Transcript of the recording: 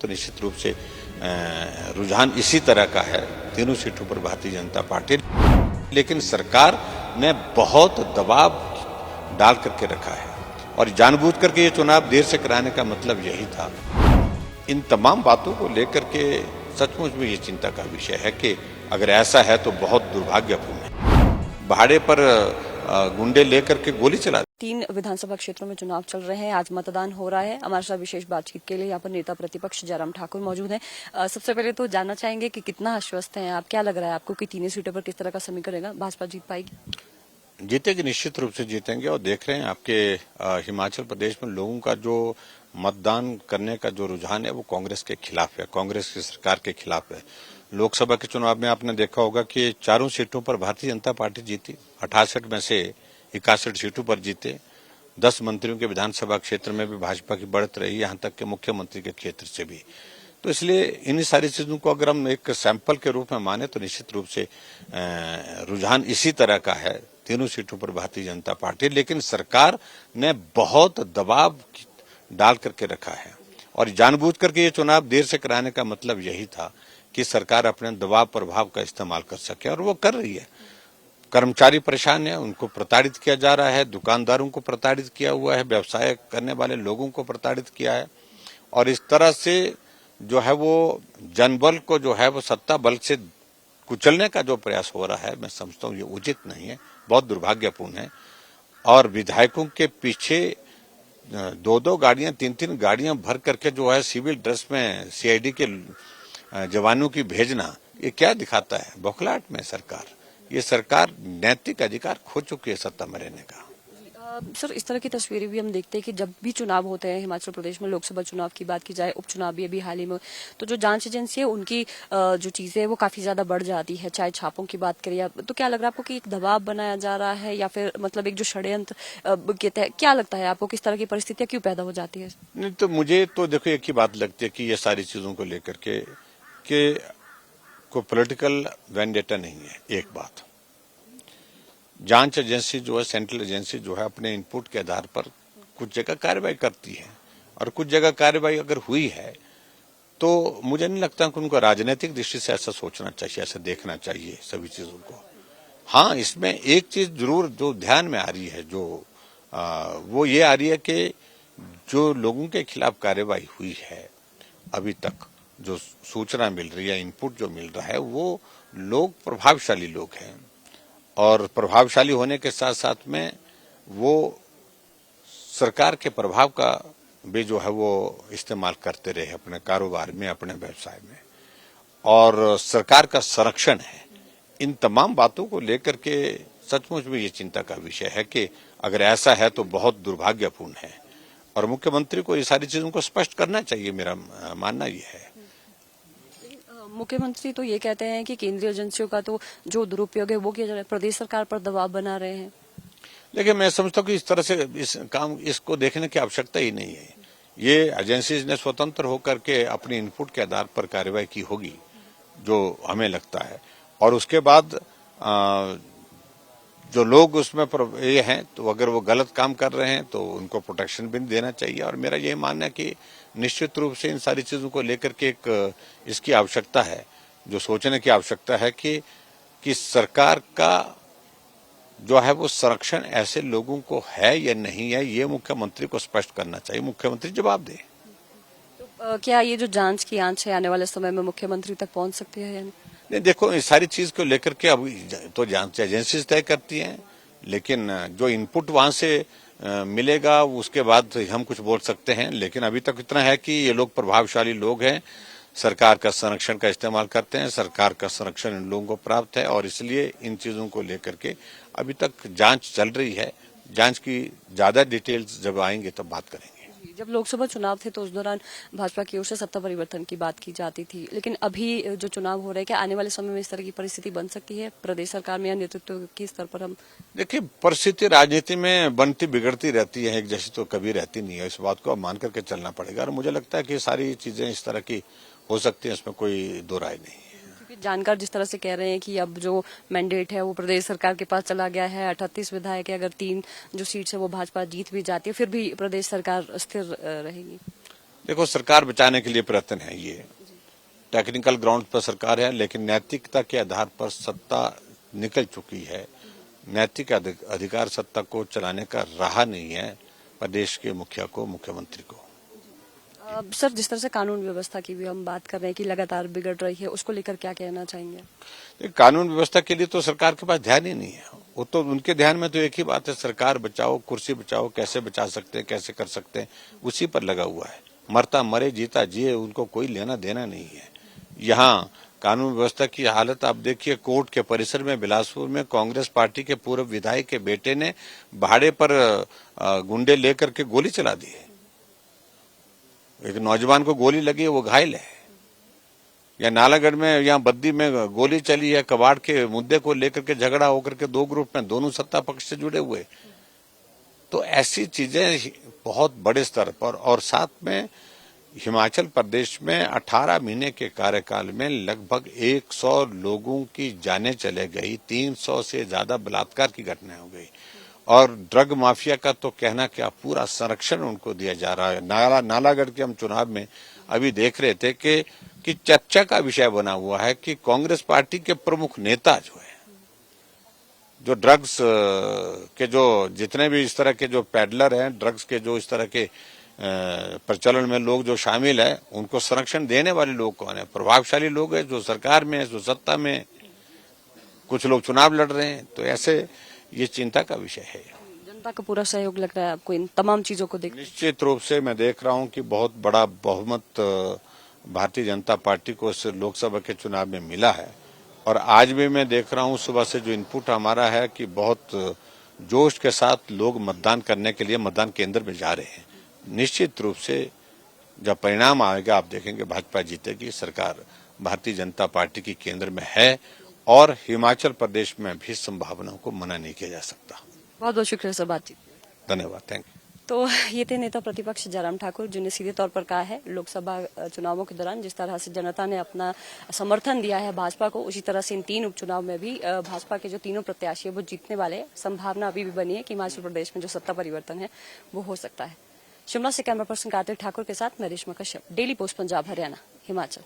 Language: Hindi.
तो निश्चित रूप से रुझान इसी तरह का है, तीनों सीटों पर भारतीय जनता पार्टी। लेकिन सरकार ने बहुत दबाव डाल करके रखा है और जानबूझ करके ये चुनाव देर से कराने का मतलब यही था। इन तमाम बातों को लेकर के सचमुच में ये चिंता का विषय है कि अगर ऐसा है तो बहुत दुर्भाग्यपूर्ण है। भाड़े पर गुंडे लेकर के गोली चला। 3 विधानसभा क्षेत्रों में चुनाव चल रहे हैं, आज मतदान हो रहा है। हमारे साथ विशेष बातचीत के लिए यहाँ पर नेता प्रतिपक्ष जयराम ठाकुर मौजूद हैं। सबसे पहले तो जानना चाहेंगे कि कितना आश्वस्त हैं आप, क्या लग रहा है आपको कि तीनों सीटों पर किस तरह का समीकरण रहेगा, भाजपा जीत पाएगी? जीतेगी, निश्चित रूप से जीतेंगे। और देख रहे हैं आपके हिमाचल प्रदेश में लोगों का जो मतदान करने का जो रुझान है वो कांग्रेस के खिलाफ है, कांग्रेस की सरकार के खिलाफ है। लोकसभा के चुनाव में आपने देखा होगा कि 4 सीटों पर भारतीय जनता पार्टी जीती, 68 में से 61 सीटों पर जीते। 10 मंत्रियों के विधानसभा क्षेत्र में भी भाजपा की बढ़त रही, यहाँ तक कि मुख्यमंत्री के क्षेत्र से भी। तो इसलिए इन सारी चीजों को अगर हम एक सैंपल के रूप में माने तो निश्चित रूप से रुझान इसी तरह का है, तीनों सीटों पर भारतीय जनता पार्टी। लेकिन सरकार ने बहुत दबाव डाल करके रखा है और जानबूझ करके ये चुनाव देर से कराने का मतलब यही था कि सरकार अपने दबाव प्रभाव का इस्तेमाल कर सके, और वो कर रही है। कर्मचारी परेशान है, उनको प्रताड़ित किया जा रहा है, दुकानदारों को प्रताड़ित किया हुआ है, व्यवसाय करने वाले लोगों को प्रताड़ित किया है, और इस तरह से जो है वो जनबल को जो है वो सत्ता बल से कुचलने का जो प्रयास हो रहा है, मैं समझता हूँ ये उचित नहीं है, बहुत दुर्भाग्यपूर्ण है। और विधायकों के पीछे 2-2 गाड़ियां, 3-3 गाड़ियां भर करके जो है सिविल ड्रेस में सीआईडी के जवानों की भेजना, ये क्या दिखाता है? बौखलाहट में सरकार, ये सरकार नैतिक अधिकार खो चुकी है सत्ता में रहने का। सर, इस तरह की तस्वीरें भी हम देखते हैं कि जब भी चुनाव होते हैं हिमाचल प्रदेश में, लोकसभा चुनाव की बात की जाए, उपचुनाव भी अभी हाल ही में, तो जो जांच एजेंसी है उनकी जो चीजें है वो काफी ज्यादा बढ़ जाती है, चाहे छापों की बात करिए। तो क्या लग रहा है आपको कि एक दबाव बनाया जा रहा है या फिर मतलब एक जो षड्यंत्र के तहत, क्या लगता है आपको किस तरह की परिस्थितियां क्यों पैदा हो जाती है? नहीं तो मुझे तो देखो एक ही बात लगती है कि ये सारी चीजों को लेकर के कोई पॉलिटिकल वेंडेटा नहीं है। एक बात, जांच एजेंसी जो है, सेंट्रल एजेंसी जो है, अपने इनपुट के आधार पर कुछ जगह कार्रवाई करती है, और कुछ जगह कार्रवाई अगर हुई है तो मुझे नहीं लगता कि उनको राजनीतिक दृष्टि से ऐसा सोचना चाहिए, ऐसा देखना चाहिए सभी चीजों को। हाँ, इसमें एक चीज जरूर जो ध्यान में आ रही है, जो वो ये आ रही है कि जो लोगों के खिलाफ कार्रवाई हुई है, अभी तक जो सूचना मिल रही है, इनपुट जो मिल रहा है, वो लोग प्रभावशाली लोग हैं, और प्रभावशाली होने के साथ साथ में वो सरकार के प्रभाव का भी जो है वो इस्तेमाल करते रहे अपने कारोबार में, अपने व्यवसाय में, और सरकार का संरक्षण है। इन तमाम बातों को लेकर के सचमुच में ये चिंता का विषय है कि अगर ऐसा है तो बहुत दुर्भाग्यपूर्ण है, और मुख्यमंत्री को ये सारी चीजों को स्पष्ट करना चाहिए, मेरा मानना ये है। मुख्यमंत्री तो ये कहते हैं कि केंद्रीय एजेंसियों का तो जो दुरुपयोग है वो किया जा रहा है, प्रदेश सरकार पर दबाव बना रहे हैं। लेकिन मैं समझता हूँ कि इस तरह से इसको देखने की आवश्यकता ही नहीं है। ये एजेंसीज ने स्वतंत्र होकर के अपने इनपुट के आधार पर कार्रवाई की होगी, जो हमें लगता है, और उसके बाद जो लोग उसमें ये हैं, तो अगर वो गलत काम कर रहे हैं तो उनको प्रोटेक्शन भी देना चाहिए। और मेरा ये मानना है कि निश्चित रूप से इन सारी चीजों को लेकर के एक इसकी आवश्यकता है, जो सोचने की आवश्यकता है कि सरकार का जो है वो संरक्षण ऐसे लोगों को है या नहीं है, ये मुख्यमंत्री को स्पष्ट करना चाहिए, मुख्यमंत्री जवाब दे। तो क्या ये जो जांच की आंच है आने वाले समय में मुख्यमंत्री तक पहुंच सकती है या नहीं? देखो, इस सारी चीज को लेकर के अब तो जांच एजेंसीज तय करती हैं, लेकिन जो इनपुट वहां से मिलेगा उसके बाद हम कुछ बोल सकते हैं। लेकिन अभी तक इतना है कि ये लोग प्रभावशाली लोग हैं, सरकार का संरक्षण का इस्तेमाल करते हैं, सरकार का संरक्षण इन लोगों को प्राप्त है, और इसलिए इन चीजों को लेकर के अभी तक जांच चल रही है। जांच की ज्यादा डिटेल्स जब आएंगे तब बात करेंगे। जब लोकसभा चुनाव थे तो उस दौरान भाजपा की ओर से सत्ता परिवर्तन की बात की जाती थी, लेकिन अभी जो चुनाव हो रहे हैं, क्या आने वाले समय में इस तरह की परिस्थिति बन सकती है प्रदेश सरकार में या नेतृत्व के स्तर पर? हम देखिए, परिस्थिति राजनीति में बनती बिगड़ती रहती है, एक जैसी तो कभी रहती नहीं है। इस बात को अब मान करके चलना पड़ेगा, और मुझे लगता है कि सारी चीजें इस तरह की हो सकती है, इसमें कोई दो राय नहीं है। क्योंकि जानकार जिस तरह से कह रहे हैं कि अब जो मैंडेट है वो प्रदेश सरकार के पास चला गया है, 38 विधायक है, अगर 3 जो सीट है वो भाजपा जीत भी जाती है फिर भी प्रदेश सरकार स्थिर रहेगी। देखो, सरकार बचाने के लिए प्रयत्न है ये। टेक्निकल ग्राउंड पर सरकार है, लेकिन नैतिकता के आधार पर सत्ता निकल चुकी है। नैतिक अधिकार सत्ता को चलाने का रहा नहीं है प्रदेश के मुखिया को, मुख्यमंत्री को। सर, जिस तरह से कानून व्यवस्था की भी हम बात कर रहे हैं कि लगातार बिगड़ रही है, उसको लेकर क्या कहना चाहेंगे? कानून व्यवस्था के लिए तो सरकार के पास ध्यान ही नहीं है। वो तो उनके ध्यान में तो एक ही बात है, सरकार बचाओ, कुर्सी बचाओ, कैसे बचा सकते हैं, कैसे कर सकते हैं, उसी पर लगा हुआ है। मरता मरे, जीता जिए, उनको कोई लेना देना नहीं है। यहाँ कानून व्यवस्था की हालत आप देखिए। कोर्ट के परिसर में बिलासपुर में कांग्रेस पार्टी के पूर्व विधायक के बेटे ने भाड़े पर गुंडे लेकर के गोली चला दी है। एक नौजवान को गोली लगी है, वो घायल है। या नालागढ़ में, यहाँ बद्दी में गोली चली है, कबाड़ के मुद्दे को लेकर के झगड़ा होकर के दो ग्रुप में, दोनों सत्ता पक्ष से जुड़े हुए। तो ऐसी चीजें बहुत बड़े स्तर पर। और साथ में हिमाचल प्रदेश में 18 महीने के कार्यकाल में लगभग 100 लोगों की जानें चले गई, 300 से ज्यादा बलात्कार की घटनाएं हो गई। और ड्रग माफिया का तो कहना क्या, पूरा संरक्षण उनको दिया जा रहा है। नालागढ़ के हम चुनाव में अभी देख रहे थे कि चर्चा का विषय बना हुआ है कि कांग्रेस पार्टी के प्रमुख नेता जो है, जो ड्रग्स के जो जितने भी इस तरह के जो पैडलर हैं, ड्रग्स के जो इस तरह के प्रचलन में लोग जो शामिल है, उनको संरक्षण देने वाले लोग कौन है? प्रभावशाली लोग हैं, जो सरकार में है, जो सत्ता में है। कुछ लोग चुनाव लड़ रहे हैं। तो ऐसे ये चिंता का विषय है। जनता का पूरा सहयोग लग रहा है आपको इन तमाम चीजों को देख? निश्चित रूप से मैं देख रहा हूं कि बहुत बड़ा बहुमत भारतीय जनता पार्टी को इस लोकसभा के चुनाव में मिला है। और आज भी मैं देख रहा हूं, सुबह से जो इनपुट हमारा है, कि बहुत जोश के साथ लोग मतदान करने के लिए मतदान केंद्र में जा रहे हैं। निश्चित रूप से जब परिणाम आएगा, आप देखेंगे भाजपा जीतेगी। सरकार भारतीय जनता पार्टी की केंद्र में है और हिमाचल प्रदेश में भी संभावनाओं को मना नहीं किया जा सकता। बहुत बहुत शुक्रिया सर बातचीत। धन्यवाद, थैंक यू। तो ये थे नेता प्रतिपक्ष जयराम ठाकुर, जिन्हें सीधे तौर पर कहा है लोकसभा चुनावों के दौरान जिस तरह से जनता ने अपना समर्थन दिया है भाजपा को, उसी तरह से इन 3 उपचुनाव में भी भाजपा के जो तीनों प्रत्याशी है वो जीतने वाले हैं। संभावना अभी भी बनी है कि हिमाचल प्रदेश में जो सत्ता परिवर्तन है वो हो सकता है। शिमला से कैमरा पर्सन कार्तिक ठाकुर के साथ मैं रेशमा कश्यप, डेली पोस्ट पंजाब हरियाणा, हिमाचल।